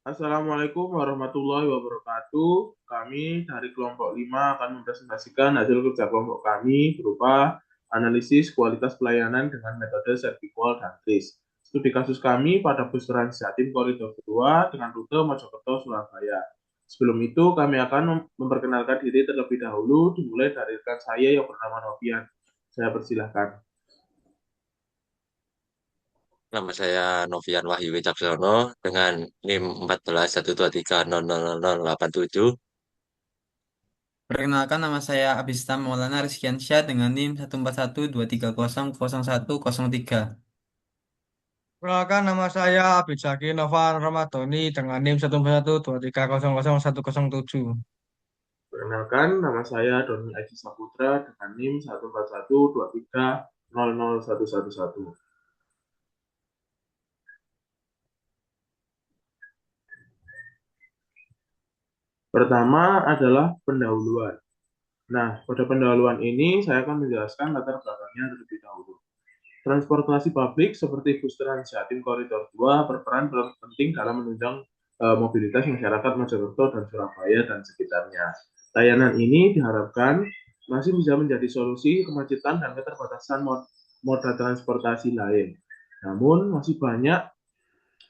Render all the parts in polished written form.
Assalamualaikum warahmatullahi wabarakatuh. Kami dari kelompok 5 akan mempresentasikan hasil kerja kelompok kami berupa analisis kualitas pelayanan dengan metode Serviqual dan TRIS. Studi kasus kami pada bus Trans Jatim Koridor 2 dengan rute Mojokerto, Surabaya. Sebelum itu, kami akan memperkenalkan diri terlebih dahulu, dimulai dari rekan saya yang bernama Novian. Saya persilahkan. Nama saya Novian Wahyu Wicaksono dengan NIM 1412300087. Perkenalkan, nama saya Abistam Maulana Rizkiansyah dengan NIM 1412300103. Perkenalkan, nama saya Abid Zaki Novan Ramadhani dengan NIM 1412300107. Perkenalkan, nama saya Doni Aji Saputra dengan NIM 1412300111. Pertama adalah pendahuluan. Nah, pada pendahuluan ini saya akan menjelaskan latar belakangnya terlebih dahulu. Transportasi publik seperti bus Trans Jatim Koridor 2 berperan penting dalam menunjang mobilitas masyarakat Mojokerto dan Surabaya dan sekitarnya. Layanan ini diharapkan masih bisa menjadi solusi kemacetan dan keterbatasan moda transportasi lain. Namun, masih banyak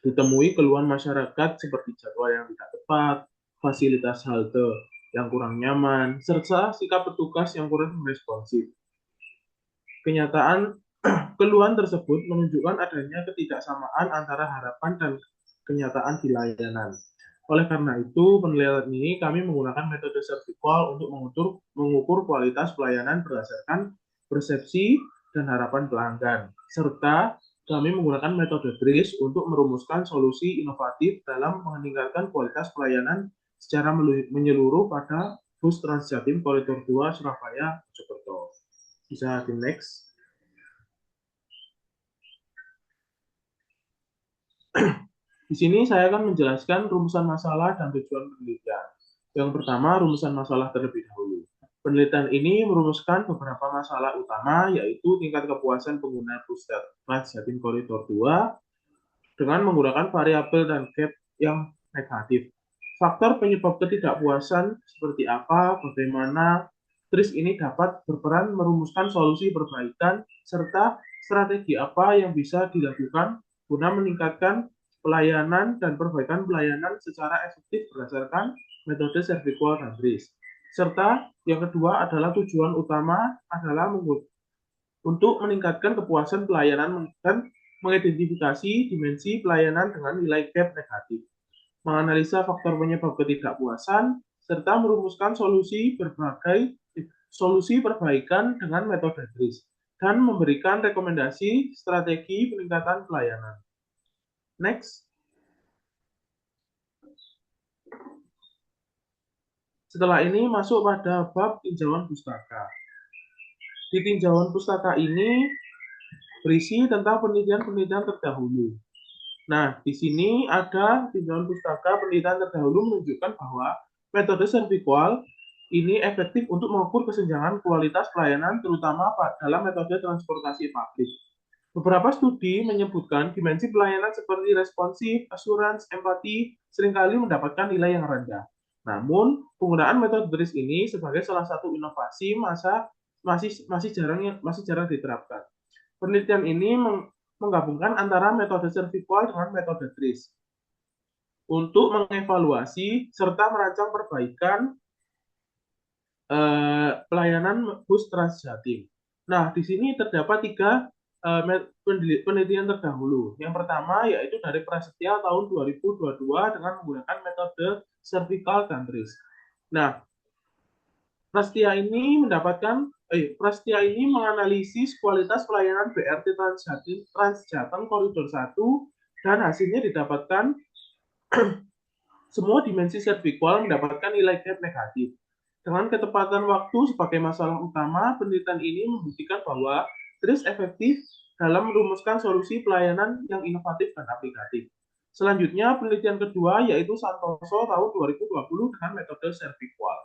ditemui keluhan masyarakat seperti jadwal yang tidak tepat, fasilitas halte yang kurang nyaman, serta sikap petugas yang kurang responsif. Kenyataan keluhan tersebut menunjukkan adanya ketidaksamaan antara harapan dan kenyataan di layanan. Oleh karena itu, penilaian ini kami menggunakan metode Serviqual untuk mengukur kualitas pelayanan berdasarkan persepsi dan harapan pelanggan, serta kami menggunakan metode TRIS untuk merumuskan solusi inovatif dalam meningkatkan kualitas pelayanan secara menyeluruh pada bus Transjatim Koridor 2 Surabaya Mojokerto. Bisa di next. Di sini saya akan menjelaskan rumusan masalah dan tujuan penelitian. Yang pertama, rumusan masalah terlebih dahulu. Penelitian ini merumuskan beberapa masalah utama, yaitu tingkat kepuasan pengguna bus Trans Jatim Koridor 2 dengan menggunakan variabel dan gap yang negatif. Faktor penyebab ketidakpuasan seperti apa, bagaimana TRIS ini dapat berperan merumuskan solusi perbaikan, serta strategi apa yang bisa dilakukan guna meningkatkan pelayanan dan perbaikan pelayanan secara efektif berdasarkan metode Serviqual dan TRIS. Serta yang kedua adalah tujuan utama adalah untuk meningkatkan kepuasan pelayanan dan mengidentifikasi dimensi pelayanan dengan nilai gap negatif, menganalisa faktor penyebab ketidakpuasan, serta merumuskan solusi perbaikan dengan metode TRIS, dan memberikan rekomendasi strategi peningkatan pelayanan. Next. Setelah ini masuk pada bab tinjauan pustaka. Di tinjauan pustaka ini berisi tentang penelitian-penelitian terdahulu. Nah, di sini ada tinjauan pustaka penelitian terdahulu menunjukkan bahwa metode Serviqual ini efektif untuk mengukur kesenjangan kualitas pelayanan terutama dalam metode transportasi publik. Beberapa studi menyebutkan dimensi pelayanan seperti responsif, assurance, empati seringkali mendapatkan nilai yang rendah. Namun, penggunaan metode TRIS ini sebagai salah satu inovasi masih jarang diterapkan. Penelitian ini menggabungkan antara metode Serviqual dengan metode TRIS untuk mengevaluasi serta merancang perbaikan pelayanan bus Transjatim. Nah, di sini terdapat tiga penelitian terdahulu. Yang pertama yaitu dari Prasetya tahun 2022 dengan menggunakan metode Serviqual dan TRIS. Nah, Prasetya ini menganalisis kualitas pelayanan BRT Transjateng Koridor 1 dan hasilnya didapatkan semua dimensi Serviqual mendapatkan nilai gap negatif. Dengan ketepatan waktu sebagai masalah utama, penelitian ini membuktikan bahwa TRIS efektif dalam merumuskan solusi pelayanan yang inovatif dan aplikatif. Selanjutnya, penelitian kedua yaitu Santoso tahun 2020 dengan metode Serviqual.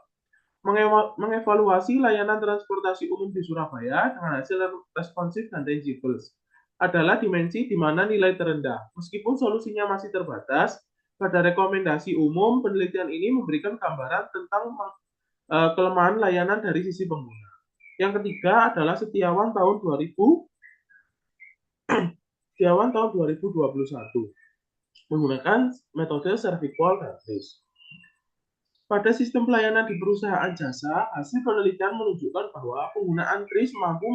Mengevaluasi layanan transportasi umum di Surabaya dengan hasil responsif dan tangible adalah dimensi di mana nilai terendah. Meskipun solusinya masih terbatas, Pada rekomendasi umum, penelitian ini memberikan gambaran tentang kelemahan layanan dari sisi pengguna. Yang ketiga adalah Setiawan tahun 2021 menggunakan metode cervical trace. Pada sistem pelayanan di perusahaan jasa, hasil penelitian menunjukkan bahwa penggunaan TRIS mampu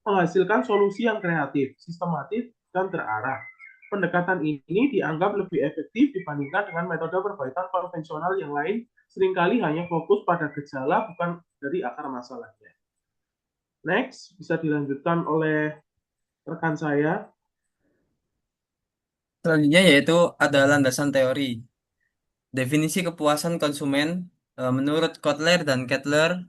menghasilkan solusi yang kreatif, sistematis, dan terarah. Pendekatan ini dianggap lebih efektif dibandingkan dengan metode perbaikan konvensional yang lain, seringkali hanya fokus pada gejala bukan dari akar masalahnya. Next, bisa dilanjutkan oleh rekan saya. Selanjutnya yaitu ada landasan teori. Definisi kepuasan konsumen menurut Kotler dan Kettler,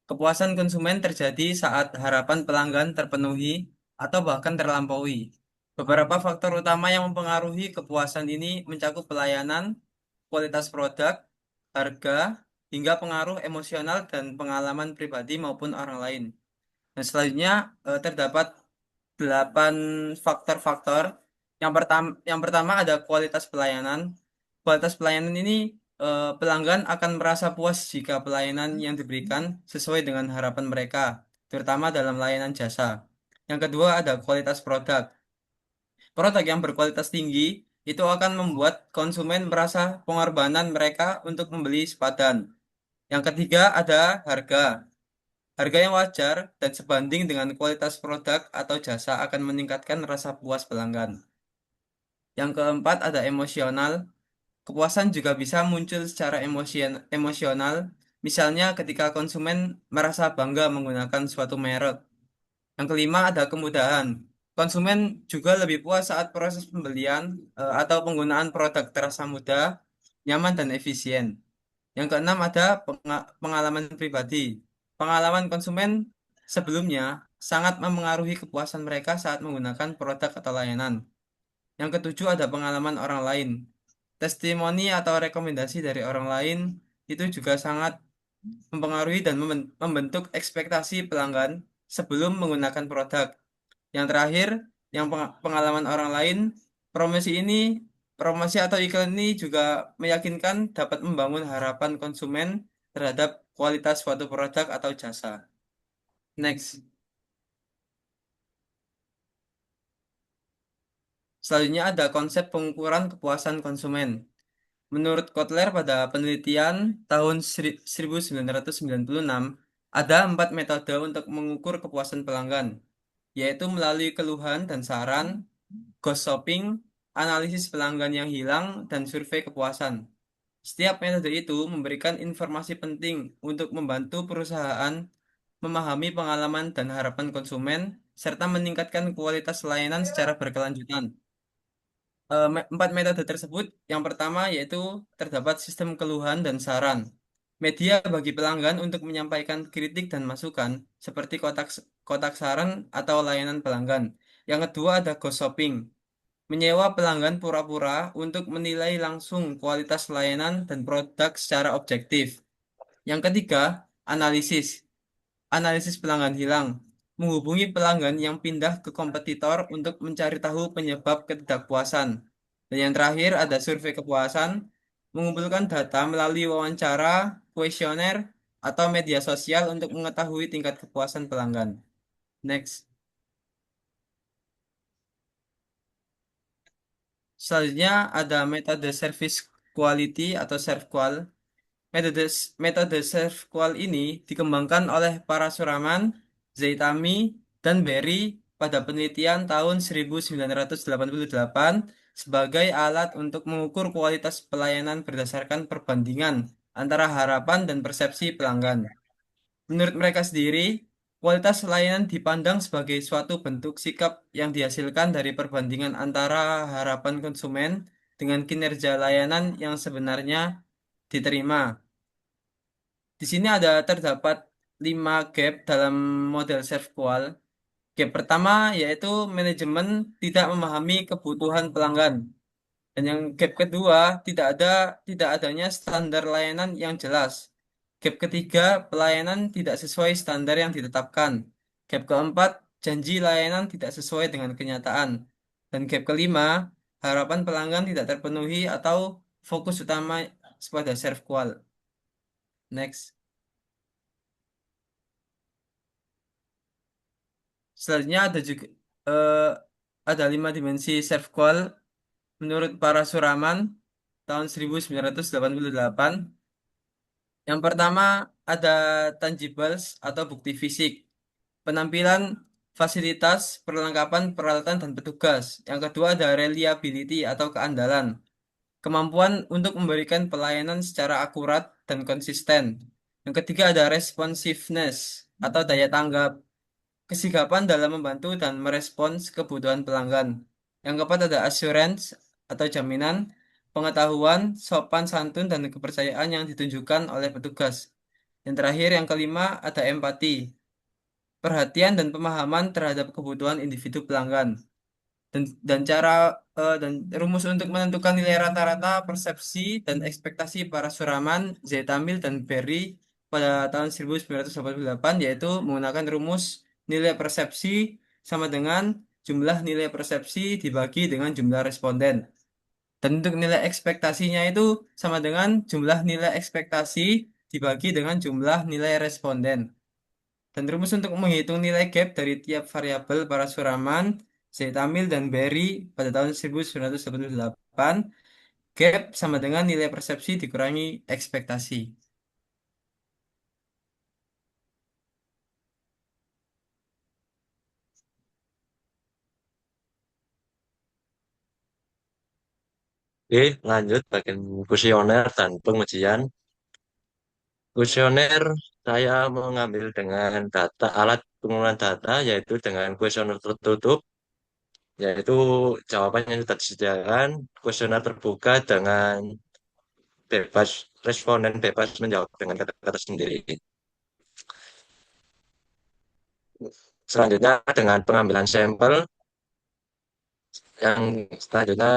kepuasan konsumen terjadi saat harapan pelanggan terpenuhi atau bahkan terlampaui. Beberapa faktor utama yang mempengaruhi kepuasan ini mencakup pelayanan, kualitas produk, harga, hingga pengaruh emosional dan pengalaman pribadi maupun orang lain. Nah, selanjutnya terdapat 8 faktor-faktor. Yang pertama ada kualitas pelayanan. Kualitas pelayanan ini pelanggan akan merasa puas jika pelayanan yang diberikan sesuai dengan harapan mereka, terutama dalam layanan jasa. Yang kedua ada kualitas produk. Produk yang berkualitas tinggi itu akan membuat konsumen merasa pengorbanan mereka untuk membeli sepadan. Yang ketiga ada harga. Harga yang wajar dan sebanding dengan kualitas produk atau jasa akan meningkatkan rasa puas pelanggan. Yang keempat ada emosional. Kepuasan juga bisa muncul secara emosional, misalnya ketika konsumen merasa bangga menggunakan suatu merek. Yang kelima ada kemudahan. Konsumen juga lebih puas saat proses pembelian atau penggunaan produk terasa mudah, nyaman, dan efisien. Yang keenam ada pengalaman pribadi. Pengalaman konsumen sebelumnya sangat memengaruhi kepuasan mereka saat menggunakan produk atau layanan. Yang ketujuh ada pengalaman orang lain. Testimoni atau rekomendasi dari orang lain itu juga sangat mempengaruhi dan membentuk ekspektasi pelanggan sebelum menggunakan produk. Yang terakhir, yang pengalaman orang lain, promosi ini, promosi atau iklan ini juga meyakinkan dapat membangun harapan konsumen terhadap kualitas suatu produk atau jasa. Next. Selanjutnya ada konsep pengukuran kepuasan konsumen. Menurut Kotler pada penelitian tahun 1996, ada 4 metode untuk mengukur kepuasan pelanggan, yaitu melalui keluhan dan saran, ghost shopping, analisis pelanggan yang hilang, dan survei kepuasan. Setiap metode itu memberikan informasi penting untuk membantu perusahaan memahami pengalaman dan harapan konsumen, serta meningkatkan kualitas layanan secara berkelanjutan. 4 metode tersebut, yang pertama yaitu terdapat sistem keluhan dan saran. Media bagi pelanggan untuk menyampaikan kritik dan masukan, seperti kotak kotak saran atau layanan pelanggan. Yang kedua ada ghost shopping, menyewa pelanggan pura-pura untuk menilai langsung kualitas layanan dan produk secara objektif. Yang ketiga, analisis. Analisis pelanggan hilang. Menghubungi pelanggan yang pindah ke kompetitor untuk mencari tahu penyebab ketidakpuasan. Dan yang terakhir ada survei kepuasan. Mengumpulkan data melalui wawancara, kuesioner, atau media sosial untuk mengetahui tingkat kepuasan pelanggan. Next. Selanjutnya ada metode service quality atau ServQual. Metode metode ServQual ini dikembangkan oleh para Suraman, Zaitami, dan Berry pada penelitian tahun 1988 sebagai alat untuk mengukur kualitas pelayanan berdasarkan perbandingan antara harapan dan persepsi pelanggan. Menurut mereka sendiri, kualitas layanan dipandang sebagai suatu bentuk sikap yang dihasilkan dari perbandingan antara harapan konsumen dengan kinerja layanan yang sebenarnya diterima. Di sini terdapat 5 gap dalam model ServQual. Gap pertama yaitu manajemen tidak memahami kebutuhan pelanggan. Dan yang gap kedua tidak adanya standar layanan yang jelas. Gap ketiga, pelayanan tidak sesuai standar yang ditetapkan. Gap keempat, janji layanan tidak sesuai dengan kenyataan. Dan gap kelima, harapan pelanggan tidak terpenuhi atau fokus utama pada serve qual. Next. Selanjutnya eh, ada 5 dimensi serve qual menurut Parasuraman tahun 1988. Yang pertama ada tangibles atau bukti fisik, penampilan, fasilitas, perlengkapan, peralatan, dan petugas. Yang kedua ada reliability atau keandalan, kemampuan untuk memberikan pelayanan secara akurat dan konsisten. Yang ketiga ada responsiveness atau daya tanggap, kesigapan dalam membantu dan merespons kebutuhan pelanggan. Yang keempat ada assurance atau jaminan, pengetahuan, sopan santun, dan kepercayaan yang ditunjukkan oleh petugas. Yang terakhir, yang kelima ada empati, perhatian dan pemahaman terhadap kebutuhan individu pelanggan. Dan cara dan rumus untuk menentukan nilai rata-rata persepsi dan ekspektasi para suraman Zaitamil dan Berry pada tahun 1988 yaitu menggunakan rumus nilai persepsi sama dengan jumlah nilai persepsi dibagi dengan jumlah responden. Dan untuk nilai ekspektasinya itu sama dengan jumlah nilai ekspektasi dibagi dengan jumlah nilai responden. Dan rumus untuk menghitung nilai gap dari tiap variabel para suraman, Zaitamil dan Berry pada tahun 1988, gap sama dengan nilai persepsi dikurangi ekspektasi. Oke, lanjut bagian kuesioner dan pengujian. Kuesioner saya mengambil dengan data alat pengumpulan data yaitu dengan kuesioner tertutup, yaitu jawaban yang sudah disediakan, kuesioner terbuka dengan bebas, responden bebas menjawab dengan kata-kata sendiri. Selanjutnya dengan pengambilan sampel, yang selanjutnya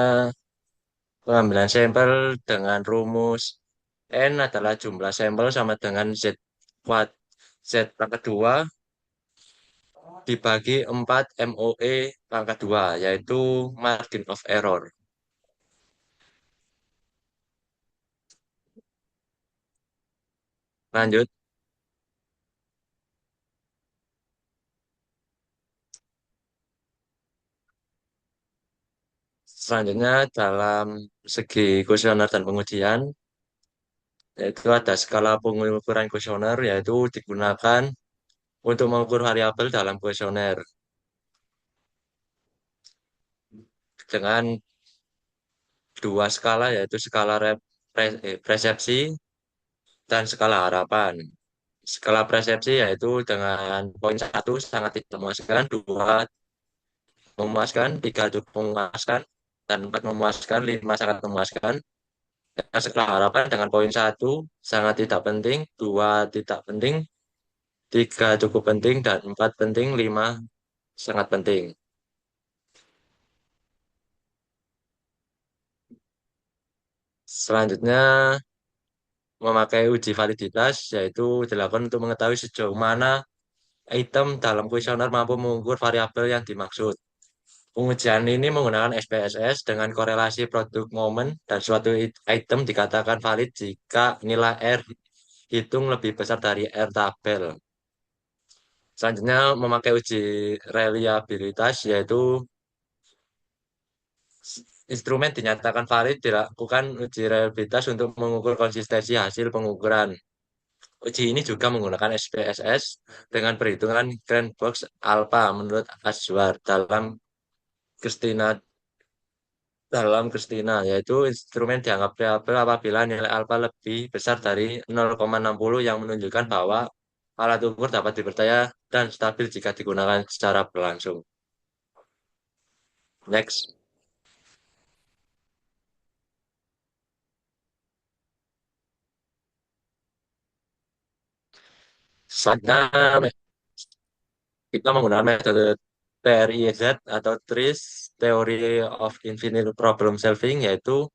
pengambilan sampel dengan rumus N adalah jumlah sampel sama dengan Z kuat Z pangkat 2 dibagi 4 MOE pangkat 2 yaitu margin of error. Lanjut, selanjutnya dalam segi kuesioner dan pengujian, yaitu ada skala pengukuran kuesioner yaitu digunakan untuk mengukur variabel dalam kuesioner dengan dua skala yaitu skala persepsi dan skala harapan. Skala persepsi yaitu dengan poin 1 sangat tidak memuaskan, 2 memuaskan, 3 cukup memuaskan, dan 4 memuaskan, 5 sangat memuaskan. Dan skala harapan dengan poin 1 sangat tidak penting, 2 tidak penting, 3 cukup penting, dan 4 penting, 5 sangat penting. Selanjutnya memakai uji validitas yaitu dilakukan untuk mengetahui sejauh mana item dalam kuesioner mampu mengukur variabel yang dimaksud. Pengujian ini menggunakan SPSS dengan korelasi produk momen dan suatu item dikatakan valid jika nilai R hitung lebih besar dari R tabel. Selanjutnya memakai uji reliabilitas yaitu instrumen dinyatakan valid dilakukan uji reliabilitas untuk mengukur konsistensi hasil pengukuran. Uji ini juga menggunakan SPSS dengan perhitungan grand box alpha menurut Azwar Christina, yaitu instrumen dianggap reliable apabila nilai alpha lebih besar dari 0,60 yang menunjukkan bahwa alat ukur dapat dipercaya dan stabil jika digunakan secara berlangsung. Next. Selanjutnya kita menggunakan metode TRIZ atau TRIS, Theory of Infinite Problem Solving, yaitu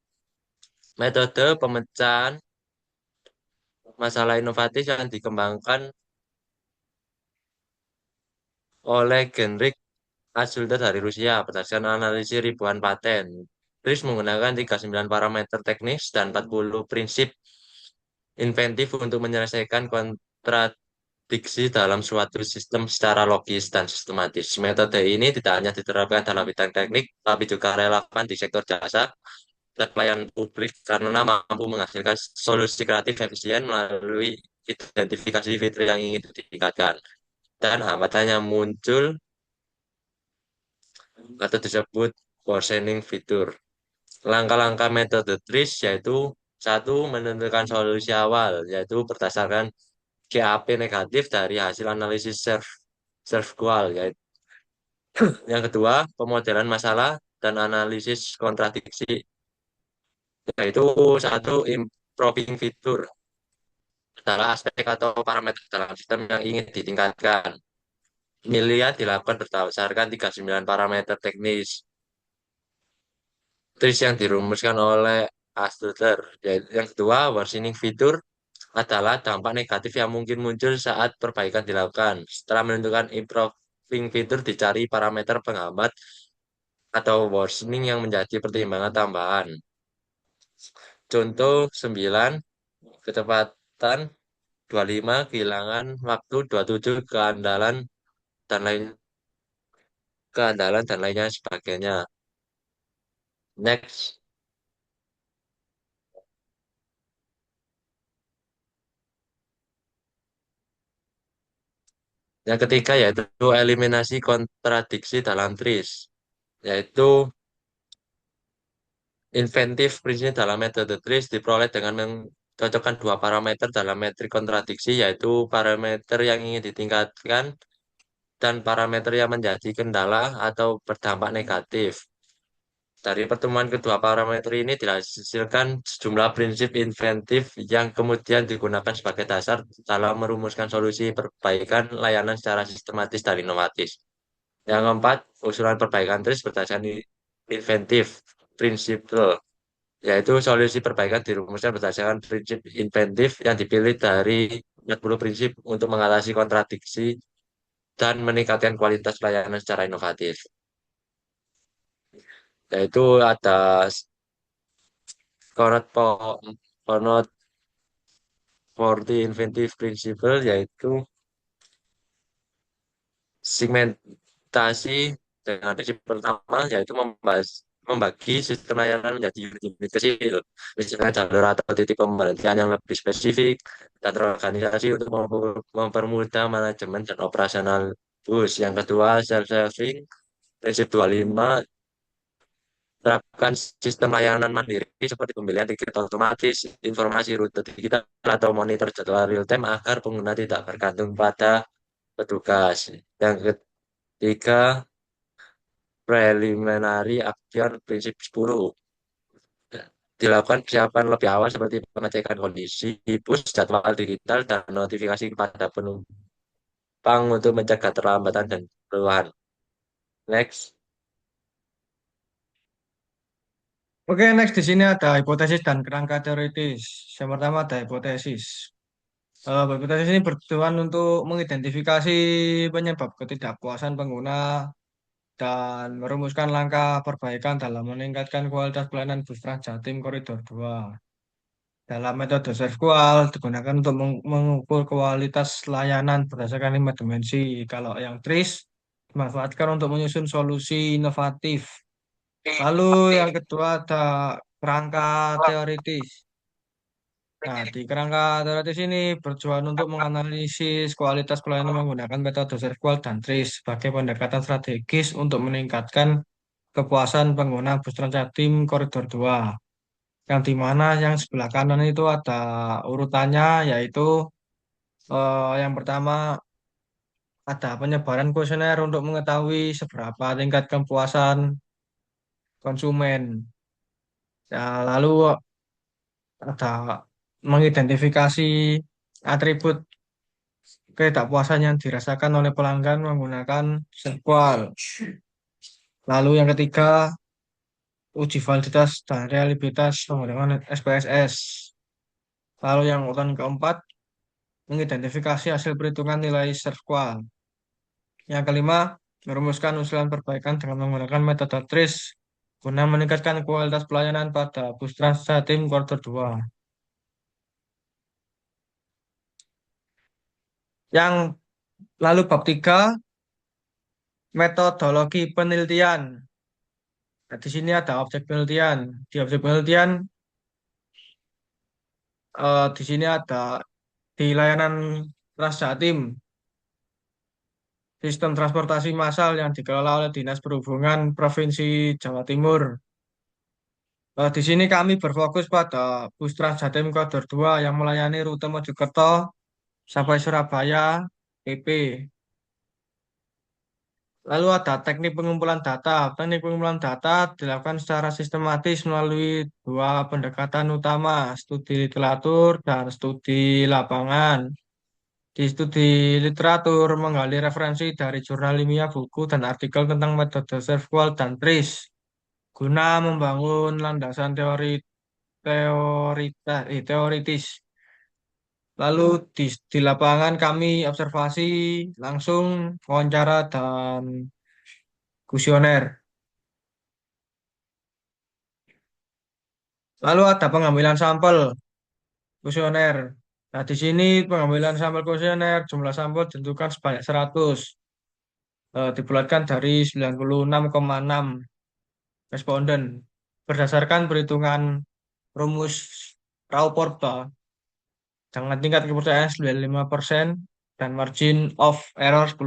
metode pemecahan masalah inovatif yang dikembangkan oleh Genrik Asulda dari Rusia berdasarkan analisis ribuan paten. TRIS menggunakan 39 parameter teknis dan 40 prinsip inventif untuk menyelesaikan kontradiksi dalam suatu sistem secara logis dan sistematis. Metode ini tidak hanya diterapkan dalam bidang teknik, tapi juga relevan di sektor jasa dan pelayanan publik karena mampu menghasilkan solusi kreatif efisien melalui identifikasi fitur yang ingin ditingkatkan. Dan hambatannya muncul atau disebut worsening fitur. Langkah-langkah metode TRIS yaitu satu, menentukan solusi awal, yaitu berdasarkan GAP negatif dari hasil analisis serve goal. Yang kedua, pemodelan masalah dan analisis kontradiksi, yaitu satu, improving fitur adalah aspek atau parameter dalam sistem yang ingin ditingkatkan. Pemilihan dilakukan berdasarkan 39 parameter teknis. TRIS yang dirumuskan oleh Astuter. Yang kedua, worsening fitur adalah dampak negatif yang mungkin muncul saat perbaikan dilakukan. Setelah menentukan improving fitur, dicari parameter penghambat atau worsening yang menjadi pertimbangan tambahan. Contoh 9, kecepatan 25, kehilangan waktu 27, keandalan dan lainnya sebagainya. Next. Yang ketiga yaitu eliminasi kontradiksi dalam TRIS, yaitu inventif prinsip dalam metode TRIS diperoleh dengan mencocokkan dua parameter dalam metrik kontradiksi, yaitu parameter yang ingin ditingkatkan dan parameter yang menjadi kendala atau berdampak negatif. Dari pertemuan kedua parameter ini dihasilkan sejumlah prinsip inventif yang kemudian digunakan sebagai dasar dalam merumuskan solusi perbaikan layanan secara sistematis dan inovatif. Yang keempat, usulan perbaikan TRIS berdasarkan inventif, prinsipal, yaitu solusi perbaikan dirumuskan berdasarkan prinsip inventif yang dipilih dari 40 prinsip untuk mengatasi kontradiksi dan meningkatkan kualitas pelayanan secara inovatif. Yaitu ada Conrad for the inventive principle, yaitu segmentasi dengan prinsip pertama, yaitu membagi sistem layanan menjadi unit-unit kecil, misalnya jalur atau titik pemberhentian yang lebih spesifik dan terorganisasi untuk mempermudah manajemen dan operasional bus. Yang kedua, self-serving, prinsip 25, terapkan sistem layanan mandiri seperti pembelian tiket otomatis, informasi rute digital, atau monitor jadwal real time agar pengguna tidak bergantung pada petugas. Yang ketiga, preliminary action prinsip 10. Dilakukan persiapan lebih awal seperti pengecekan kondisi bus, jadwal digital, dan notifikasi kepada penumpang untuk mencegah terlambatan dan keluhan. Next. Oke, next di sini ada hipotesis dan kerangka teoritis. Yang pertama ada hipotesis. Hipotesis ini bertujuan untuk mengidentifikasi penyebab ketidakpuasan pengguna dan merumuskan langkah perbaikan dalam meningkatkan kualitas pelayanan bus Transjatim Koridor 2. Dalam metode ServeQual digunakan untuk mengukur kualitas layanan berdasarkan 5 dimensi. Kalau yang TRIS dimanfaatkan untuk menyusun solusi inovatif. Lalu yang kedua ada kerangka teoritis. Nah, di kerangka teoritis ini bertujuan untuk menganalisis kualitas pelayanan menggunakan metode ServeQual dan TRIS sebagai pendekatan strategis untuk meningkatkan kepuasan pengguna bus Transjatim Koridor 2. Yang di mana yang sebelah kanan itu ada urutannya, yaitu yang pertama ada penyebaran kuesioner untuk mengetahui seberapa tingkat kepuasan konsumen. Ya, lalu ada mengidentifikasi atribut ketidakpuasan yang dirasakan oleh pelanggan menggunakan ServeQual. Lalu yang ketiga, uji validitas dan reliabilitas menggunakan SPSS. Lalu yang urutan keempat, mengidentifikasi hasil perhitungan nilai ServeQual. Yang kelima, merumuskan usulan perbaikan dengan menggunakan metode TRIS guna meningkatkan kualitas pelayanan pada bus Trans Jatim kuartal 2. Yang lalu bab 3, metodologi penelitian. Nah, di sini ada objek penelitian. Di objek penelitian, di sini ada di layanan Trans Jatim, sistem transportasi massal yang dikelola oleh Dinas Perhubungan Provinsi Jawa Timur. Di sini kami berfokus pada bus Trans Jatim Koridor 2 yang melayani rute Mojokerto sampai Surabaya, PP. Lalu ada teknik pengumpulan data. Teknik pengumpulan data dilakukan secara sistematis melalui dua pendekatan utama, studi literatur dan studi lapangan. Di studi literatur menggali referensi dari jurnal ilmiah, buku, dan artikel tentang metode SERVQUAL dan TRIS guna membangun landasan teoritis. Lalu di lapangan kami observasi langsung, wawancara, dan kuesioner. Lalu ada pengambilan sampel kuesioner. Nah, di sini pengambilan sampel kuesioner, jumlah sampel ditentukan sebanyak 100. Dibulatkan dari 96,6 responden. Berdasarkan perhitungan rumus Rauporta dengan tingkat kepercayaan 95% dan margin of error 10%.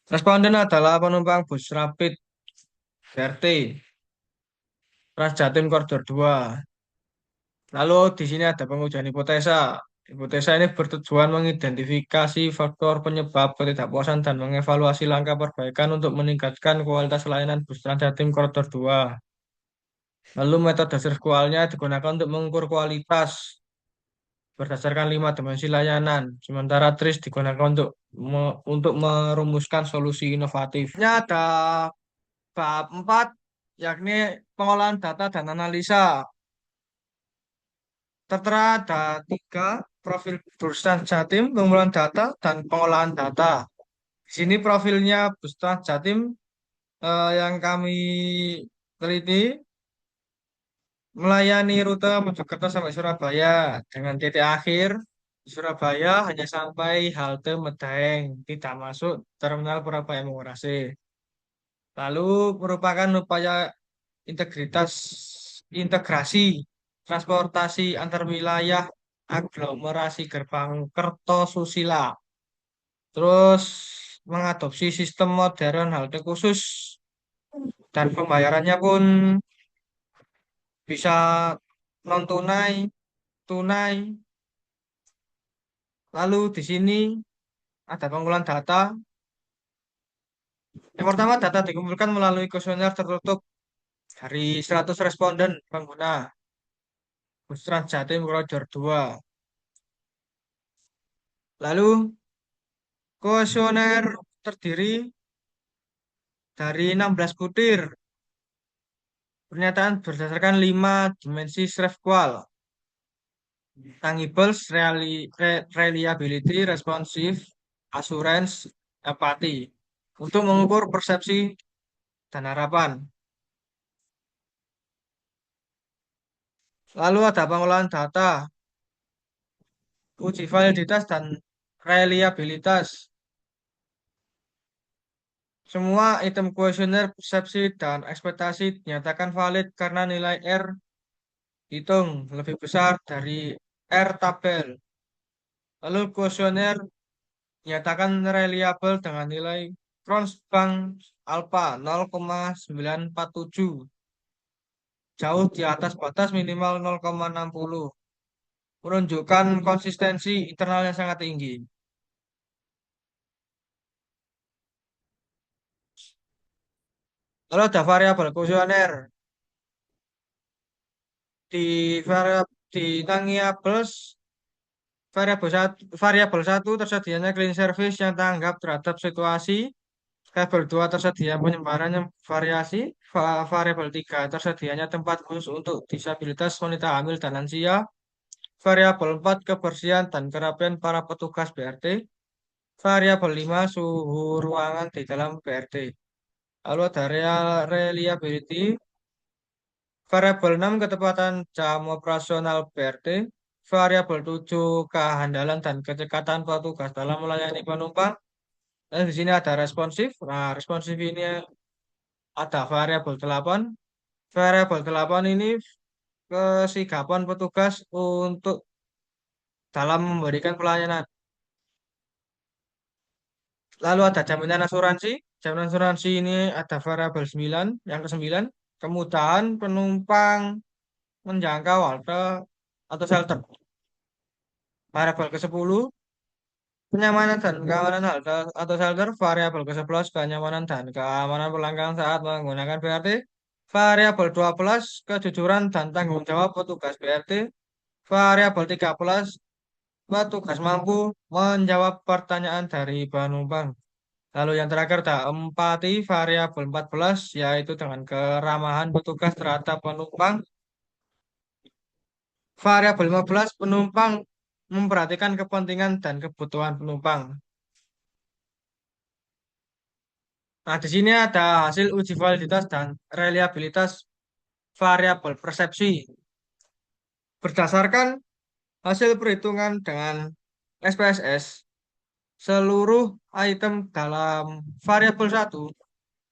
Responden adalah penumpang bus rapid BRT Trans Jatim Koridor 2. Lalu di sini ada pengujian hipotesa. Hipotesa ini bertujuan mengidentifikasi faktor penyebab ketidakpuasan dan mengevaluasi langkah perbaikan untuk meningkatkan kualitas layanan bus Trans Jatim Koridor 2. Lalu metode sirkualnya digunakan untuk mengukur kualitas berdasarkan 5 dimensi layanan. Sementara TRIS digunakan untuk merumuskan solusi inovatif. Ini ada bab 4, yakni pengolahan data dan analisa. Tertera ada 3 profil bus Trans Jatim, pengumpulan data, dan pengolahan data. Di sini profilnya bus Trans Jatim yang kami teliti melayani rute Mojokerto sampai Surabaya dengan titik akhir di Surabaya hanya sampai halte Medaeng, tidak masuk terminal Purabaya Mengurase. Lalu merupakan upaya integrasi transportasi antar wilayah aglomerasi Gerbang Kertosusila. Terus mengadopsi sistem modern halte khusus dan pembayarannya pun bisa non tunai, tunai. Lalu di sini ada pengumpulan data. Yang pertama, data dikumpulkan melalui kuesioner tertutup dari 100 responden pengguna bus Trans Jatim Koridor 2. Lalu kuesioner terdiri dari 16 butir. Pernyataan berdasarkan 5 dimensi SREVQUAL. Tangibles, reliability, responsive, assurance, empathy. Untuk mengukur persepsi dan harapan. Lalu ada pengolahan data, uji validitas dan reliabilitas. Semua item kuesioner, persepsi, dan ekspektasi dinyatakan valid karena nilai R hitung lebih besar dari R tabel. Lalu kuesioner dinyatakan reliable dengan nilai Kronsbank alpha 0,947. Jauh di atas batas minimal 0,60. Menunjukkan konsistensi internal yang sangat tinggi. Lalu ada variabel kuesioner. Di tangibles variabel 1 tersedianya clean service yang tanggap terhadap situasi. Variabel 2 tersedia penyebaran yang variasi. Variabel 3 tersedianya tempat khusus untuk disabilitas, wanita hamil, dan lansia. Variabel 4 kebersihan dan kerapian para petugas BRT. Variabel 5 suhu ruangan di dalam BRT. Lalu ada reliability, variabel 6 ketepatan jam operasional BRT, variabel 7 kehandalan dan kecepatan petugas dalam melayani penumpang. Dan di sini ada responsif. Nah, responsif ini ada variabel 8. Variabel 8 ini kesigapan petugas untuk dalam memberikan pelayanan. Lalu ada jaminan asuransi. Jaminan asuransi ini ada variabel 9, yang ke-9, kemudahan penumpang menjangkau halte atau shelter. Variabel ke-10, kenyamanan dan keamanan halte atau shelter. Variabel ke-11, kenyamanan dan keamanan pelanggan saat menggunakan BRT. Variabel 12, kejujuran dan tanggung jawab petugas BRT. Variabel 13, petugas mampu menjawab pertanyaan dari penumpang. Lalu yang terakhir ada empati, variabel 14, yaitu dengan keramahan petugas terhadap penumpang. Variabel 15, penumpang memperhatikan kepentingan dan kebutuhan penumpang. Nah, di sini ada hasil uji validitas dan reliabilitas variabel persepsi. Berdasarkan hasil perhitungan dengan SPSS, seluruh item dalam variabel 1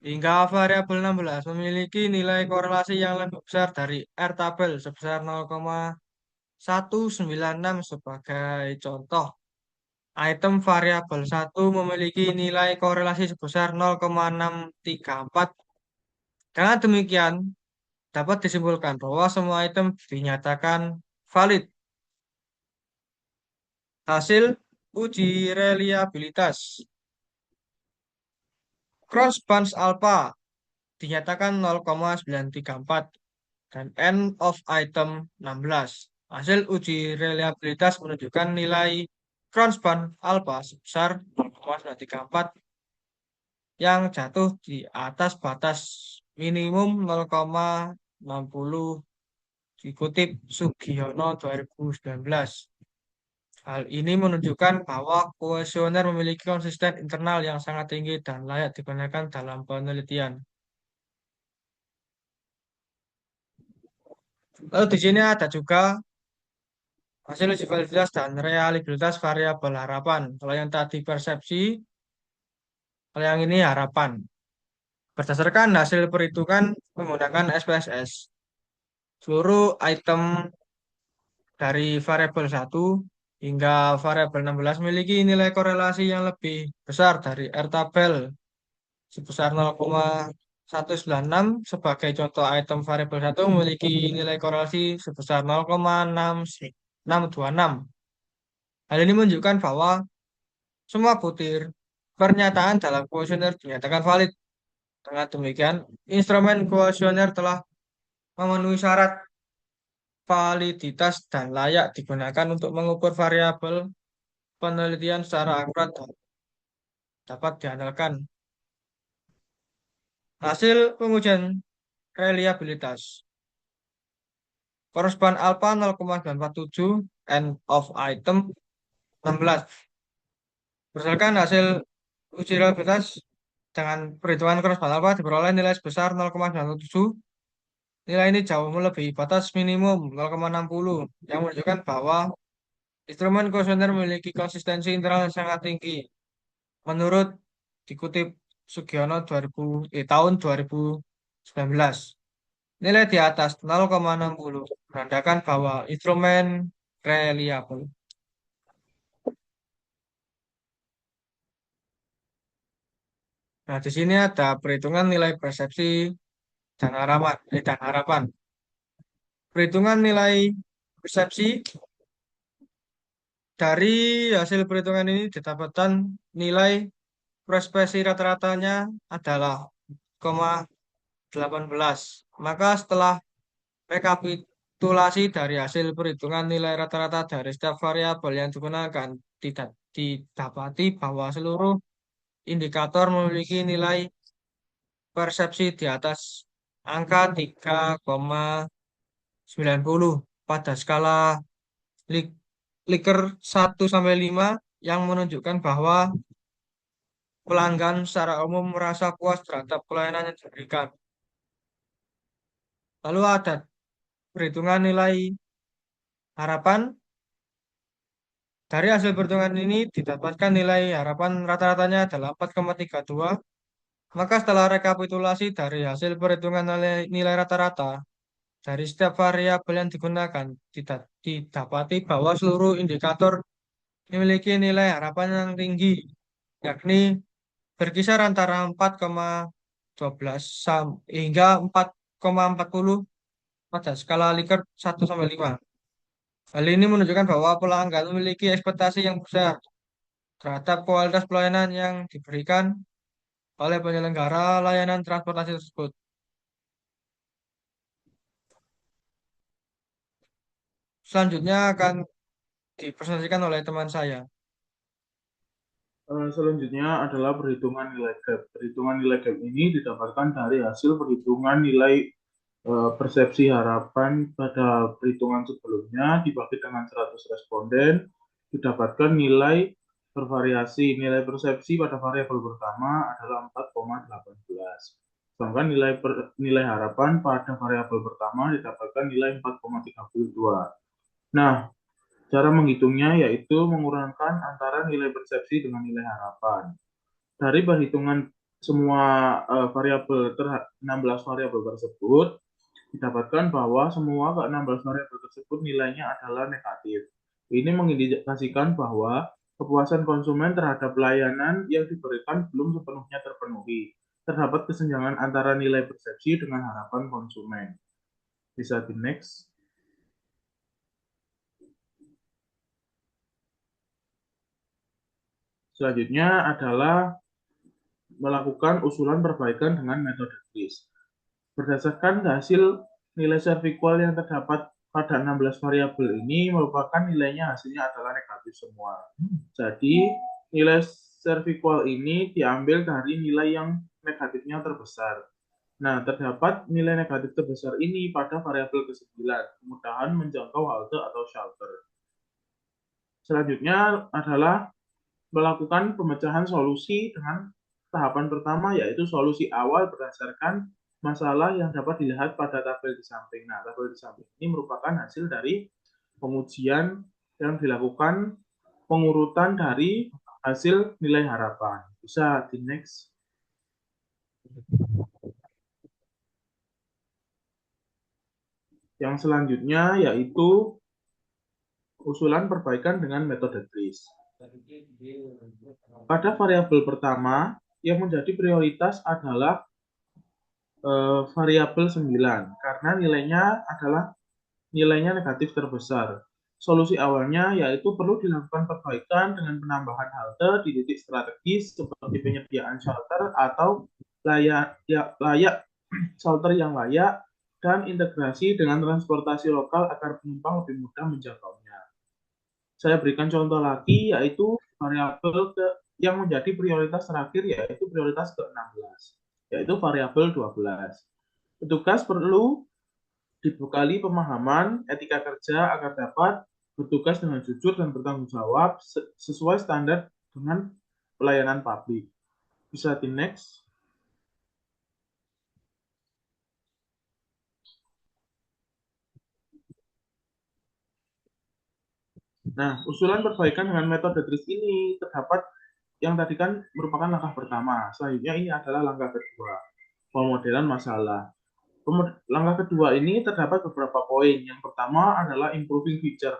hingga variabel 16 memiliki nilai korelasi yang lebih besar dari R tabel sebesar 0,196 sebagai contoh. Item variabel 1 memiliki nilai korelasi sebesar 0,634. Dengan demikian, dapat disimpulkan bahwa semua item dinyatakan valid. Hasil uji reliabilitas. Cross bands alpha dinyatakan 0,934 dan end of item 16. Hasil uji reliabilitas menunjukkan nilai crossband alpha sebesar 0,934 yang jatuh di atas batas minimum 0,60 dikutip Sugiono 2019. Hal ini menunjukkan bahwa kuesioner memiliki konsisten internal yang sangat tinggi dan layak digunakan dalam penelitian. Lalu di sini ada juga hasil uji validitas dan reliabilitas variabel harapan. Kalau yang tadi persepsi, kalau yang ini harapan. Berdasarkan hasil perhitungan menggunakan SPSS, seluruh item dari variabel 1 hingga variabel 16 memiliki nilai korelasi yang lebih besar dari R tabel sebesar 0,196. Sebagai contoh, item variabel 1 memiliki nilai korelasi sebesar 0,6626. Hal ini menunjukkan bahwa semua butir pernyataan dalam kuesioner dinyatakan valid. Dengan demikian, instrumen kuesioner telah memenuhi syarat validitas dan layak digunakan untuk mengukur variabel penelitian secara akurat dan dapat diandalkan. Hasil pengujian reliabilitas. Korrespan alpha 0,947, end of item 16. Berdasarkan hasil uji reliabilitas dengan perhitungan korrespan alpha diperoleh nilai sebesar 0,97. Nilai ini jauh melebihi batas minimum 0,60 yang menunjukkan bahwa instrumen kuesioner memiliki konsistensi internal yang sangat tinggi. Menurut dikutip Sugiono tahun 2019. Nilai di atas 0,60 menandakan bahwa instrumen reliable. Nah, di sini ada perhitungan nilai persepsi dan harapan. Perhitungan nilai persepsi dari hasil perhitungan ini didapatkan nilai persepsi rata-ratanya adalah 0,18. Maka setelah rekapitulasi dari hasil perhitungan nilai rata-rata dari setiap variabel yang digunakan, tidak didapati bahwa seluruh indikator memiliki nilai persepsi di atas angka 3,90 pada skala Likert 1 sampai 5 yang menunjukkan bahwa pelanggan secara umum merasa puas terhadap pelayanan yang diberikan. Lalu ada perhitungan nilai harapan. Dari hasil perhitungan ini didapatkan nilai harapan rata-ratanya adalah 4,32. Maka setelah rekapitulasi dari hasil perhitungan nilai rata-rata dari setiap variabel yang digunakan, didapati bahwa seluruh indikator memiliki nilai harapan yang tinggi, yakni berkisar antara 4,12 hingga 4,40 pada skala Likert 1-5. Hal ini menunjukkan bahwa pelanggan memiliki ekspektasi yang besar terhadap kualitas pelayanan yang diberikan oleh penyelenggara layanan transportasi tersebut. Selanjutnya akan dipresentasikan oleh teman saya. Selanjutnya adalah perhitungan nilai gap. Perhitungan nilai gap ini didapatkan dari hasil perhitungan nilai persepsi harapan pada perhitungan sebelumnya dibagi dengan 100 responden, didapatkan nilai bervariasi. Nilai persepsi pada variabel pertama adalah 4,18. Sedangkan nilai harapan pada variabel pertama didapatkan nilai 4,32. Nah, cara menghitungnya yaitu mengurangkan antara nilai persepsi dengan nilai harapan. Dari perhitungan semua variabel 16 variabel tersebut, didapatkan bahwa semua ke-16 variabel tersebut nilainya adalah negatif. Ini mengindikasikan bahwa kepuasan konsumen terhadap layanan yang diberikan belum sepenuhnya terpenuhi. Terdapat kesenjangan antara nilai persepsi dengan harapan konsumen. Bisa di next. Selanjutnya adalah melakukan usulan perbaikan dengan metode GRIS. Berdasarkan hasil nilai servikual yang terdapat pada 16 variabel ini merupakan nilainya hasilnya adalah negatif semua. Jadi nilai servikual ini diambil dari nilai yang negatifnya terbesar. Nah, terdapat nilai negatif terbesar ini pada variabel ke-9, kemudahan menjangkau halte atau shelter. Selanjutnya adalah melakukan pemecahan solusi dengan tahapan pertama, yaitu solusi awal berdasarkan masalah yang dapat dilihat pada tabel di samping. Nah, tabel di samping ini merupakan hasil dari pengujian yang dilakukan pengurutan dari hasil nilai harapan. Bisa di next. Yang selanjutnya yaitu usulan perbaikan dengan metode GRIS. Pada variabel pertama, yang menjadi prioritas adalah variabel 9, karena nilainya negatif terbesar. Solusi awalnya yaitu perlu dilakukan perbaikan dengan penambahan halte di titik strategis seperti penyediaan shelter atau layak shelter yang layak dan integrasi dengan transportasi lokal agar penumpang lebih mudah menjangkaunya. Saya berikan contoh lagi yaitu variabel yang menjadi prioritas terakhir yaitu prioritas ke-16, yaitu variabel 12. Petugas perlu dibekali pemahaman etika kerja agar dapat bertugas dengan jujur dan bertanggung jawab sesuai standar dengan pelayanan publik. Bisa di next. Nah, usulan perbaikan dengan metode GRIS ini terdapat yang tadi kan merupakan langkah pertama. Selanjutnya ini adalah langkah kedua, pemodelan masalah. Langkah kedua ini terdapat beberapa poin. Yang pertama adalah improving feature.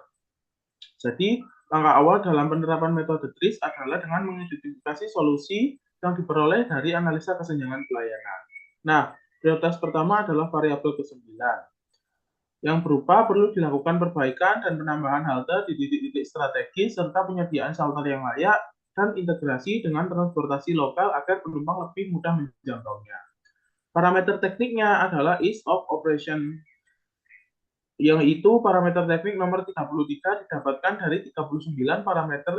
Jadi, langkah awal dalam penerapan metode GRIS adalah dengan mengidentifikasi solusi yang diperoleh dari analisa kesenjangan pelayanan. Nah, prioritas pertama adalah variabel ke-9, yang berupa perlu dilakukan perbaikan dan penambahan halte di titik-titik strategis serta penyediaan shelter yang layak dan integrasi dengan transportasi lokal agar penumpang lebih mudah menjangkaunya. Parameter tekniknya adalah ease of operation, yang itu parameter teknik nomor 33 didapatkan dari 39 parameter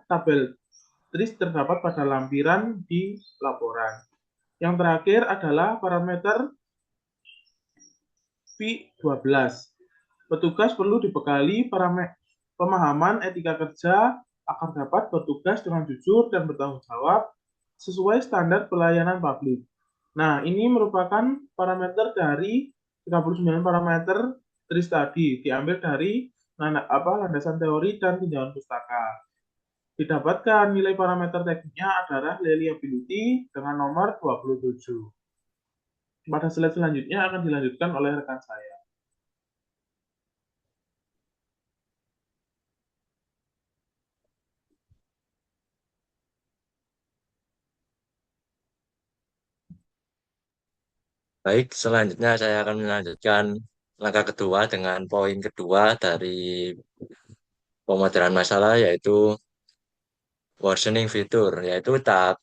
tabel TRIS terdapat pada lampiran di laporan. Yang terakhir adalah parameter V12. Petugas perlu dibekali pemahaman etika kerja agar dapat bertugas dengan jujur dan bertanggung jawab sesuai standar pelayanan publik. Nah, ini merupakan parameter dari 39 parameter TRIS tadi, diambil dari landasan teori dan tinjauan pustaka. Didapatkan nilai parameter tekniknya adalah reliability dengan nomor 27. Pada slide selanjutnya akan dilanjutkan oleh rekan saya. Baik, selanjutnya saya akan melanjutkan langkah kedua dengan poin kedua dari pemodelan masalah, yaitu worsening fitur, yaitu tahap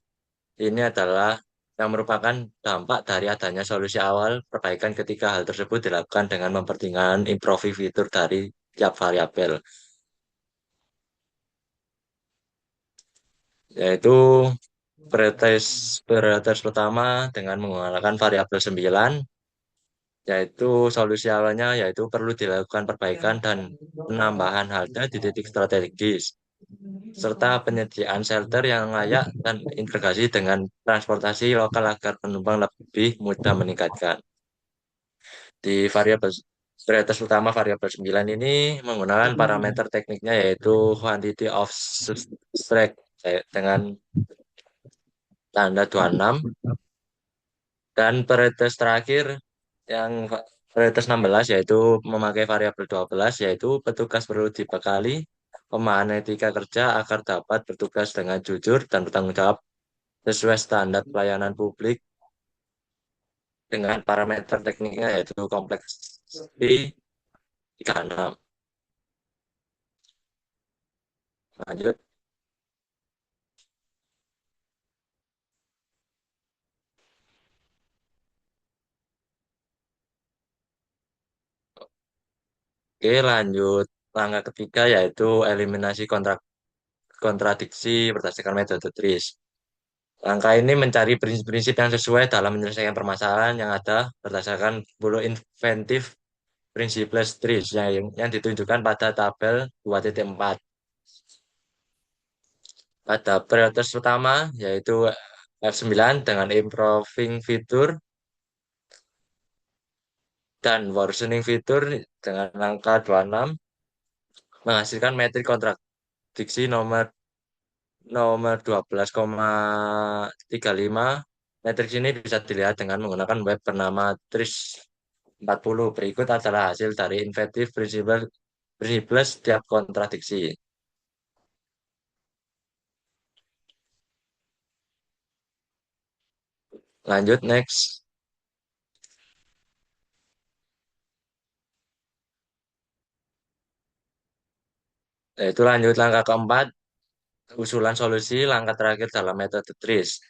ini adalah yang merupakan dampak dari adanya solusi awal perbaikan ketika hal tersebut dilakukan dengan mempertimbangkan improve fitur dari tiap variabel, yaitu prioritas pertama dengan menggunakan variabel 9, yaitu solusi awalnya yaitu perlu dilakukan perbaikan dan penambahan halte di titik strategis, serta penyediaan shelter yang layak dan integrasi dengan transportasi lokal agar penumpang lebih mudah meningkatkan. Di variabel prioritas utama variabel 9 ini menggunakan parameter tekniknya yaitu quantity of subtract dengan tanda 26, dan prioritas terakhir yang prioritas 16 yaitu memakai variabel 12, yaitu petugas perlu dibekali pemahaman etika kerja agar dapat bertugas dengan jujur dan bertanggung jawab sesuai standar pelayanan publik, dengan parameter tekniknya yaitu kompleksiti 36. Lanjut. Oke, lanjut. Langkah ketiga yaitu eliminasi kontradiksi berdasarkan metode TRIS. Langkah ini mencari prinsip-prinsip yang sesuai dalam menyelesaikan permasalahan yang ada berdasarkan 10 inventif Principles TRIS yang ditunjukkan pada tabel 2.4. Pada prioritas pertama yaitu F9 dengan improving fitur dan worsening fitur dengan angka 26 menghasilkan metrik kontradiksi nomor nomor 12,35. Matriks ini bisa dilihat dengan menggunakan web bernama TRIS 40. Berikut adalah hasil dari inventif prinsiples setiap kontradiksi. Lanjut, next. Yaitu lanjut langkah keempat, usulan solusi. Langkah terakhir dalam metode TRIS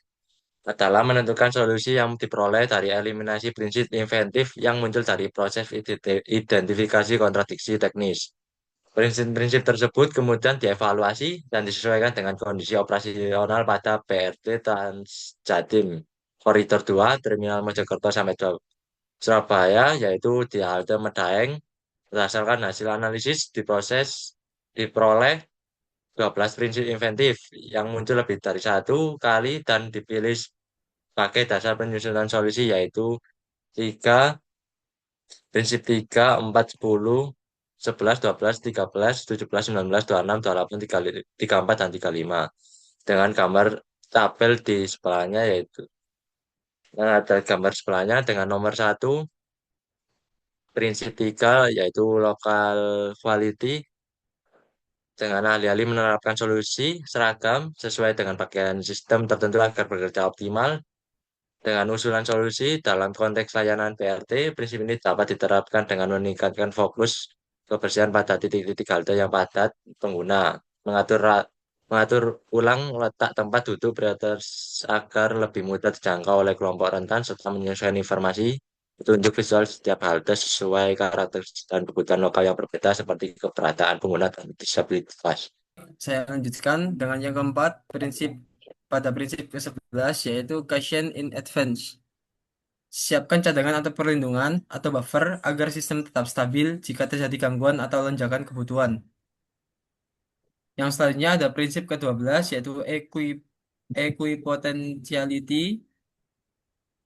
adalah menentukan solusi yang diperoleh dari eliminasi prinsip inventif yang muncul dari proses identifikasi kontradiksi teknis. Prinsip-prinsip tersebut kemudian dievaluasi dan disesuaikan dengan kondisi operasional pada BRT Transjatim Koridor 2 Terminal Mojokerto sampai Surabaya, yaitu di halte Medaeng. Berdasarkan hasil analisis diperoleh 12 prinsip inventif yang muncul lebih dari satu kali dan dipilih pakai dasar penyusunan solusi, yaitu 3, prinsip 3, 4, 10, 11, 12, 13, 17, 19, 26, 28, 34, dan 35. Dengan gambar tabel di sebelahnya, yaitu ada gambar sebelahnya dengan nomor 1, prinsip 3, yaitu local quality, dengan alih-alih menerapkan solusi seragam sesuai dengan bagian sistem tertentu agar bekerja optimal. Dengan usulan solusi dalam konteks layanan BRT, prinsip ini dapat diterapkan dengan meningkatkan fokus kebersihan pada titik-titik halte yang padat pengguna, mengatur ulang letak tempat duduk prioritas agar lebih mudah dijangkau oleh kelompok rentan, serta menyesuaikan informasi petunjuk visual setiap halte sesuai karakter dan kebutuhan lokal yang berbeda seperti keberadaan pengguna dan disabilitas. Saya lanjutkan dengan yang keempat, pada prinsip ke-11 yaitu caution in advance. Siapkan cadangan atau perlindungan atau buffer agar sistem tetap stabil jika terjadi gangguan atau lonjakan kebutuhan. Yang selanjutnya ada prinsip ke-12 yaitu equipotentiality,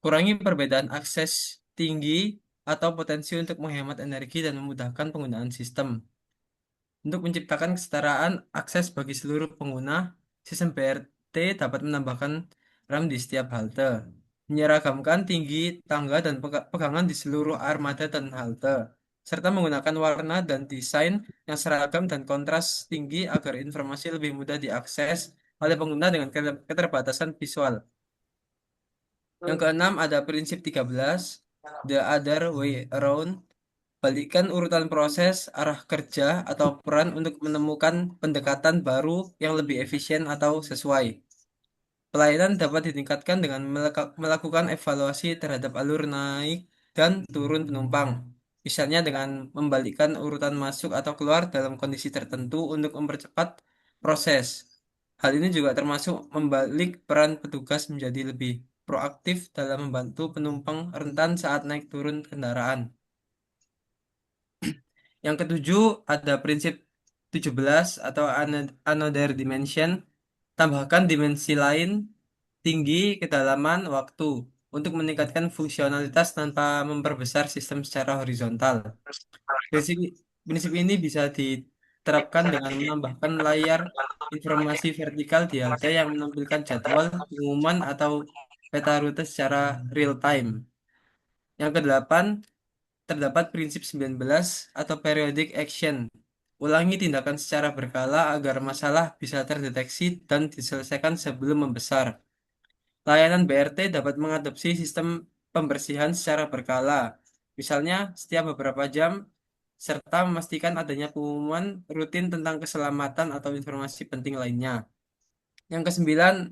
kurangi perbedaan akses tinggi atau potensi untuk menghemat energi dan memudahkan penggunaan sistem. Untuk menciptakan kesetaraan akses bagi seluruh pengguna, sistem BRT dapat menambahkan rem di setiap halte, menyeragamkan tinggi tangga dan pegangan di seluruh armada dan halte, serta menggunakan warna dan desain yang seragam dan kontras tinggi agar informasi lebih mudah diakses oleh pengguna dengan keterbatasan visual. Yang keenam ada prinsip 13, the other way around. Balikkan urutan proses, arah kerja, atau peran untuk menemukan pendekatan baru yang lebih efisien atau sesuai. Pelayanan dapat ditingkatkan dengan melakukan evaluasi terhadap alur naik dan turun penumpang. Misalnya dengan membalikkan urutan masuk atau keluar dalam kondisi tertentu untuk mempercepat proses. Hal ini juga termasuk membalik peran petugas menjadi lebih proaktif dalam membantu penumpang rentan saat naik turun kendaraan. Yang ketujuh ada prinsip 17 atau another dimension. Tambahkan dimensi lain, tinggi, kedalaman, waktu untuk meningkatkan fungsionalitas tanpa memperbesar sistem secara horizontal. Prinsip, prinsip ini bisa diterapkan dengan menambahkan layar informasi vertikal di halte yang menampilkan jadwal, pengumuman, atau peta rute secara real time. Yang kedelapan, terdapat prinsip 19 atau periodic action. Ulangi tindakan secara berkala agar masalah bisa terdeteksi dan diselesaikan sebelum membesar. Layanan BRT dapat mengadopsi sistem pembersihan secara berkala, misalnya setiap beberapa jam, serta memastikan adanya pengumuman rutin tentang keselamatan atau informasi penting lainnya. Yang kesembilan,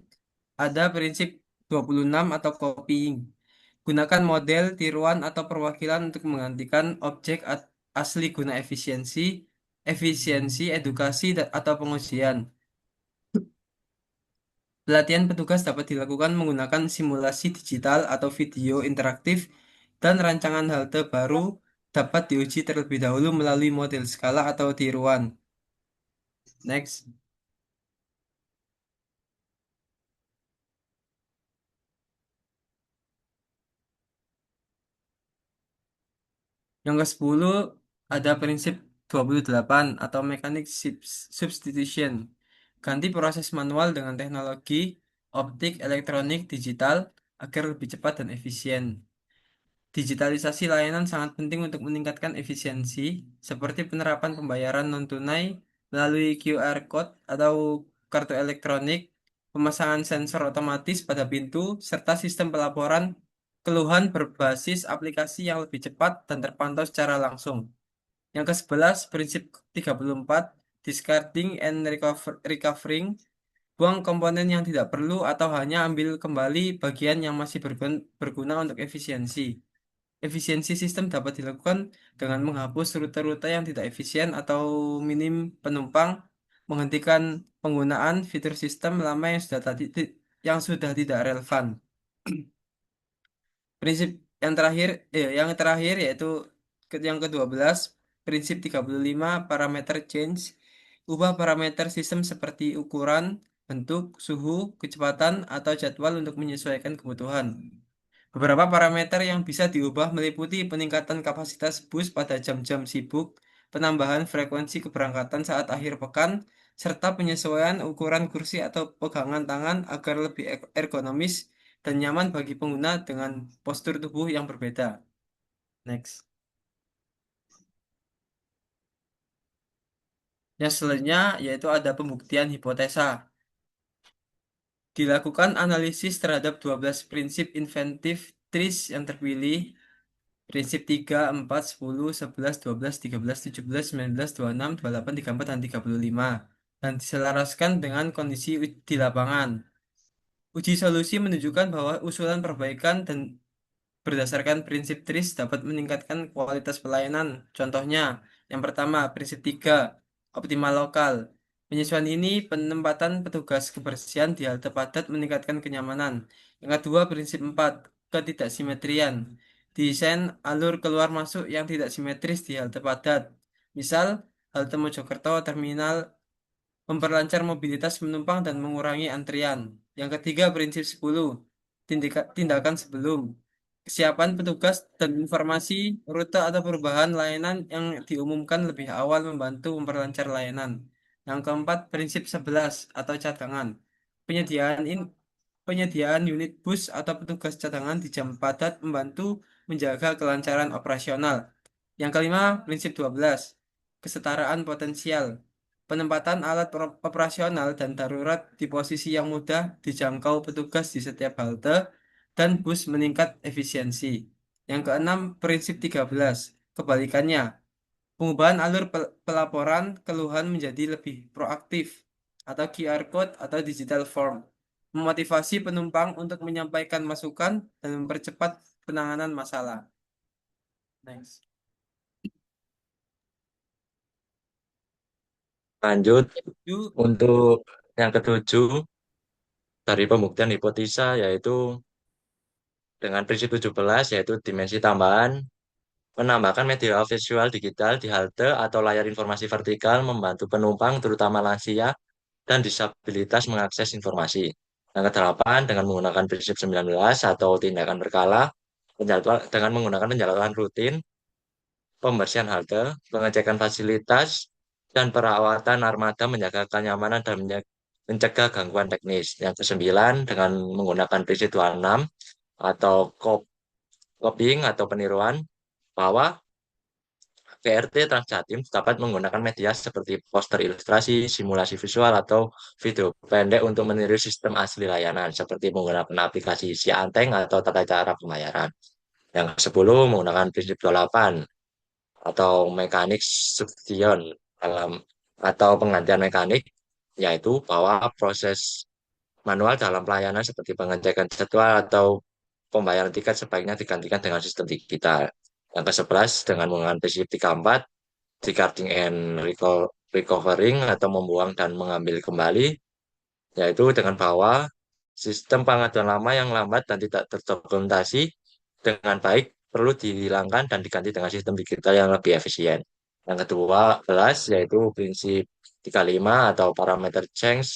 ada prinsip 26 atau copying. Gunakan model, tiruan, atau perwakilan untuk menggantikan objek asli guna efisiensi, edukasi, atau pengujian. Pelatihan petugas dapat dilakukan menggunakan simulasi digital atau video interaktif, dan rancangan halte baru dapat diuji terlebih dahulu melalui model skala atau tiruan. Next. Yang ke-10 ada prinsip 28 atau mechanic substitution. Ganti proses manual dengan teknologi optik, elektronik, digital agar lebih cepat dan efisien. Digitalisasi layanan sangat penting untuk meningkatkan efisiensi, seperti penerapan pembayaran non-tunai melalui QR code atau kartu elektronik, pemasangan sensor otomatis pada pintu, serta sistem pelaporan keluhan berbasis aplikasi yang lebih cepat dan terpantau secara langsung. Yang ke-11, prinsip 34, discarding and recovering. Buang komponen yang tidak perlu atau hanya ambil kembali bagian yang masih berguna untuk efisiensi. Efisiensi sistem dapat dilakukan dengan menghapus rute-rute yang tidak efisien atau minim penumpang, menghentikan penggunaan fitur sistem lama yang sudah tidak relevan. Prinsip yang terakhir yaitu yang ke-12, prinsip 35 parameter change. Ubah parameter sistem seperti ukuran, bentuk, suhu, kecepatan, atau jadwal untuk menyesuaikan kebutuhan. Beberapa parameter yang bisa diubah meliputi peningkatan kapasitas bus pada jam-jam sibuk, penambahan frekuensi keberangkatan saat akhir pekan, serta penyesuaian ukuran kursi atau pegangan tangan agar lebih ergonomis dan nyaman bagi pengguna dengan postur tubuh yang berbeda. Next. Yang selanjutnya yaitu ada pembuktian hipotesa. Dilakukan analisis terhadap 12 prinsip inventif TRIS yang terpilih. Prinsip 3, 4, 10, 11, 12, 13, 17, 19, 26, 28, 34, dan 35. Dan diselaraskan dengan kondisi di lapangan. Uji solusi menunjukkan bahwa usulan perbaikan dan berdasarkan prinsip TRIS dapat meningkatkan kualitas pelayanan. Contohnya, yang pertama, prinsip 3, optimal lokal. Penyesuaian ini penempatan petugas kebersihan di halte padat meningkatkan kenyamanan. Yang kedua, prinsip 4, ketidaksimetrian. Desain alur keluar masuk yang tidak simetris di halte padat. Misal, halte Mojokerto Terminal memperlancar mobilitas penumpang dan mengurangi antrian. Yang ketiga, prinsip 10, tindakan sebelum. Kesiapan petugas dan informasi rute atau perubahan layanan yang diumumkan lebih awal membantu memperlancar layanan. Yang keempat, prinsip 11 atau cadangan. Penyediaan penyediaan unit bus atau petugas cadangan di jam padat membantu menjaga kelancaran operasional. Yang kelima, prinsip 12, kesetaraan potensial. Penempatan alat operasional dan darurat di posisi yang mudah dijangkau petugas di setiap halte dan bus meningkat efisiensi. Yang keenam, prinsip 13, kebalikannya. Pengubahan alur pelaporan keluhan menjadi lebih proaktif atau QR code atau digital form. Memotivasi penumpang untuk menyampaikan masukan dan mempercepat penanganan masalah. Next. Lanjut Yuk, untuk yang ketujuh dari pembuktian hipotesa yaitu dengan prinsip 17 yaitu dimensi tambahan menambahkan media visual digital di halte atau layar informasi vertikal membantu penumpang terutama lansia dan disabilitas mengakses informasi. Yang kedelapan dengan menggunakan prinsip 19 atau tindakan berkala dengan menggunakan penjadwalan rutin, pembersihan halte, pengecekan fasilitas, dan perawatan armada menjaga kenyamanan dan mencegah gangguan teknis. Yang kesembilan dengan menggunakan prinsip 26 atau copying atau peniruan bahwa PRT Transjatim dapat menggunakan media seperti poster ilustrasi, simulasi visual, atau video pendek untuk meniru sistem asli layanan, seperti menggunakan aplikasi Sianteng atau tata cara pembayaran. Yang ke-10 menggunakan prinsip 28 atau mekanik substitution dalam atau penggantian mekanik, yaitu bahwa proses manual dalam pelayanan seperti pengecekan jadwal atau pembayaran tiket sebaiknya digantikan dengan sistem digital. Yang ke-11 dengan menggunakan prinsip 34 discarding and recovering atau membuang dan mengambil kembali, yaitu dengan bahwa sistem pengaduan lama yang lambat dan tidak terdokumentasi dengan baik perlu dihilangkan dan diganti dengan sistem digital yang lebih efisien. Yang kedua belas yaitu prinsip 35 atau parameter change,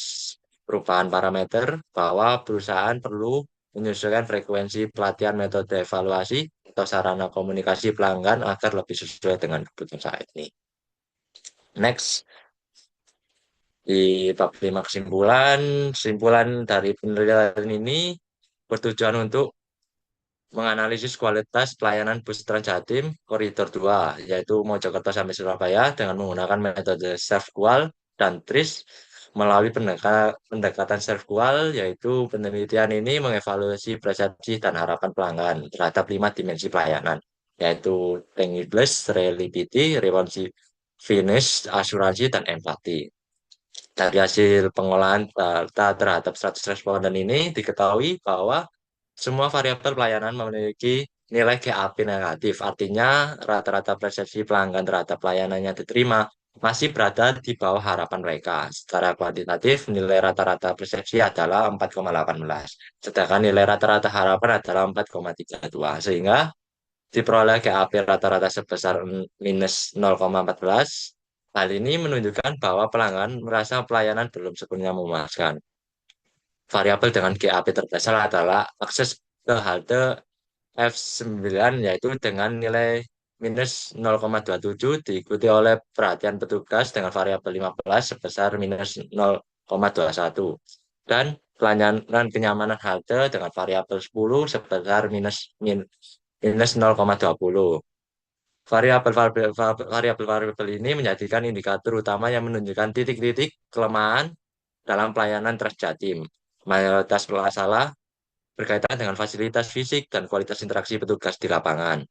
perubahan parameter bahwa perusahaan perlu menyesuaikan frekuensi pelatihan metode evaluasi atau sarana komunikasi pelanggan agar lebih sesuai dengan kebutuhan saat ini. Next, di bab 5 kesimpulan dari penelitian ini bertujuan untuk menganalisis kualitas pelayanan bus Transjatim Koridor 2, yaitu Mojokerto sampai Surabaya dengan menggunakan metode self-qual dan TRIS melalui pendekatan self-qual, yaitu penelitian ini mengevaluasi persepsi dan harapan pelanggan terhadap 5 dimensi pelayanan, yaitu timeliness, reliability, responsiveness, asuransi, dan empati. Dari hasil pengolahan data terhadap 100 responden ini diketahui bahwa semua variabel pelayanan memiliki nilai GAP negatif. Artinya rata-rata persepsi pelanggan terhadap pelayanan yang diterima masih berada di bawah harapan mereka. Secara kuantitatif, nilai rata-rata persepsi adalah 4,18. Sedangkan nilai rata-rata harapan adalah 4,32. Sehingga diperoleh GAP rata-rata sebesar minus 0,14. Hal ini menunjukkan bahwa pelanggan merasa pelayanan belum sepenuhnya memuaskan. Variabel dengan GAP terbesar adalah akses ke halte F9 yaitu dengan nilai minus 0,27 diikuti oleh perhatian petugas dengan variabel 15 sebesar minus 0,21 dan pelayanan kenyamanan halte dengan variabel 10 sebesar minus 0,20. Variabel ini menjadikan indikator utama yang menunjukkan titik-titik kelemahan dalam pelayanan Transjatim. Mayoritas masalah berkaitan dengan fasilitas fisik dan kualitas interaksi petugas di lapangan.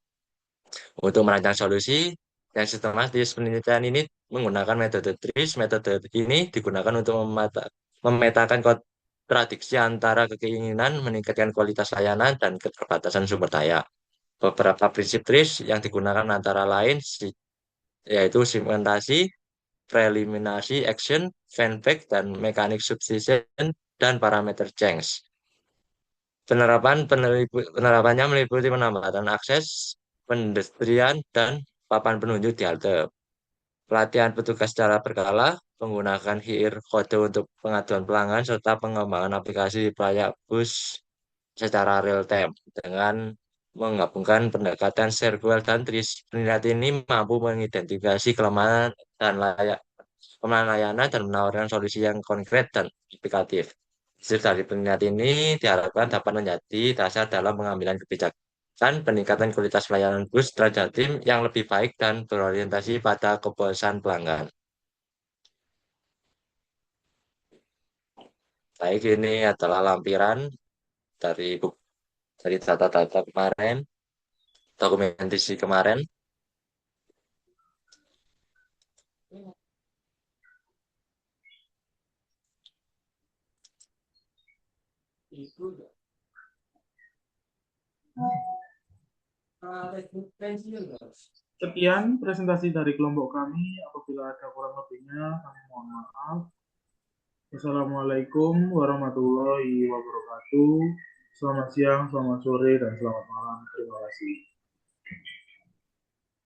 Untuk merancang solusi yang sistematis, penelitian ini menggunakan metode TRIS. Metode ini digunakan untuk memetakan kontradiksi antara keinginan meningkatkan kualitas layanan dan keterbatasan sumber daya. Beberapa prinsip TRIS yang digunakan antara lain yaitu segmentasi, preliminary action, feedback, dan mekanik substitution, dan parameter change. Penerapannya meliputi penambatan akses, pedestrian, dan papan penunjuk di halte. pelatihan petugas secara berkala, menggunakan QR kode untuk pengaduan pelanggan, serta pengembangan aplikasi pelayak bus secara real time dengan menggabungkan pendekatan sirkular dan tris. Penelitian ini mampu mengidentifikasi kelemahan layanan dan menawarkan solusi yang konkret dan aplikatif. Hasil dari penelitian ini diharapkan dapat menjadi dasar dalam pengambilan kebijakan peningkatan kualitas pelayanan bus Transjatim yang lebih baik dan berorientasi pada kepuasan pelanggan. Baik, ini adalah lampiran dari dari data-data kemarin, dokumentasi kemarin. Sekian presentasi dari kelompok kami. Apabila ada kurang lebihnya, kami mohon maaf. Wassalamualaikum warahmatullahi wabarakatuh. Selamat siang, selamat sore, dan selamat malam. Terima kasih.